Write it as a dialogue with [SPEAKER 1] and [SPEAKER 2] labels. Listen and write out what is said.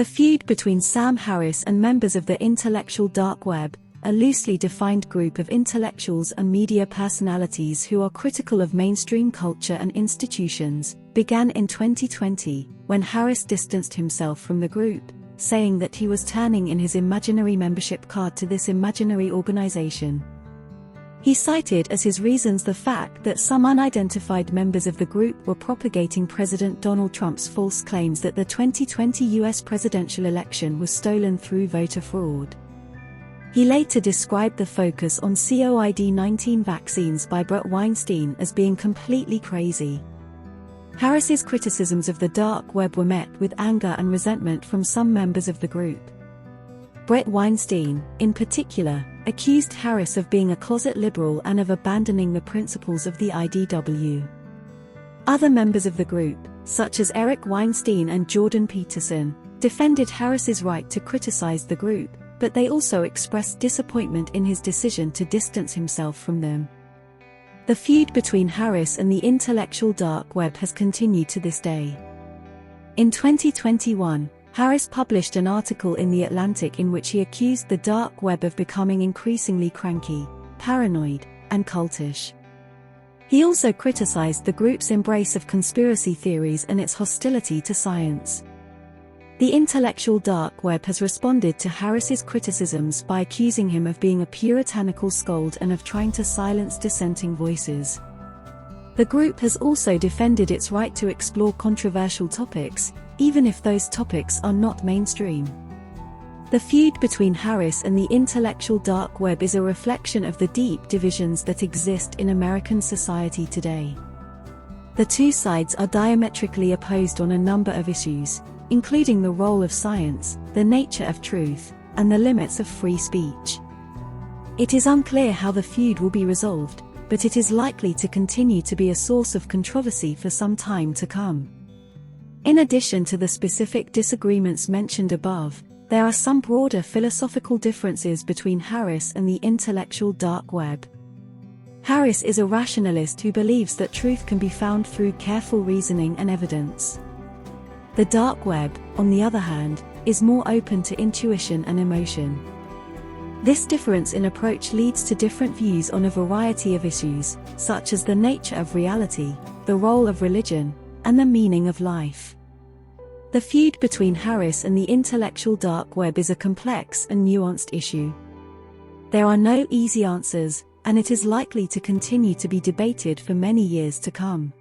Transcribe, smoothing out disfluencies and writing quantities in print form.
[SPEAKER 1] The feud between Sam Harris and members of the intellectual dark web, a loosely defined group of intellectuals and media personalities who are critical of mainstream culture and institutions, began in 2020, when Harris distanced himself from the group, saying that he was turning in his imaginary membership card to this imaginary organization. He cited as his reasons the fact that some unidentified members of the group were propagating President Donald Trump's false claims that the 2020 US presidential election was stolen through voter fraud. He later described the focus on COVID-19 vaccines by Bret Weinstein as being completely crazy. Harris's criticisms of the dark web were met with anger and resentment from some members of the group. Bret Weinstein, in particular, accused Harris of being a closet liberal and of abandoning the principles of the IDW. Other members of the group, such as Eric Weinstein and Jordan Peterson, defended Harris's right to criticize the group, but they also expressed disappointment in his decision to distance himself from them. The feud between Harris and the intellectual dark web has continued to this day. In 2021, Harris published an article in The Atlantic in which he accused the dark web of becoming increasingly cranky, paranoid, and cultish. He also criticized the group's embrace of conspiracy theories and its hostility to science. The intellectual dark web has responded to Harris's criticisms by accusing him of being a puritanical scold and of trying to silence dissenting voices. The group has also defended its right to explore controversial topics, even if those topics are not mainstream. The feud between Harris and the intellectual dark web is a reflection of the deep divisions that exist in American society today. The two sides are diametrically opposed on a number of issues, including the role of science, the nature of truth, and the limits of free speech. It is unclear how the feud will be resolved, but it is likely to continue to be a source of controversy for some time to come. In addition to the specific disagreements mentioned above, there are some broader philosophical differences between Harris and the intellectual dark web. Harris is a rationalist who believes that truth can be found through careful reasoning and evidence. The dark web, on the other hand, is more open to intuition and emotion. This difference in approach leads to different views on a variety of issues, such as the nature of reality, the role of religion, and the meaning of life. The feud between Harris and the intellectual dark web is a complex and nuanced issue. There are no easy answers, and it is likely to continue to be debated for many years to come.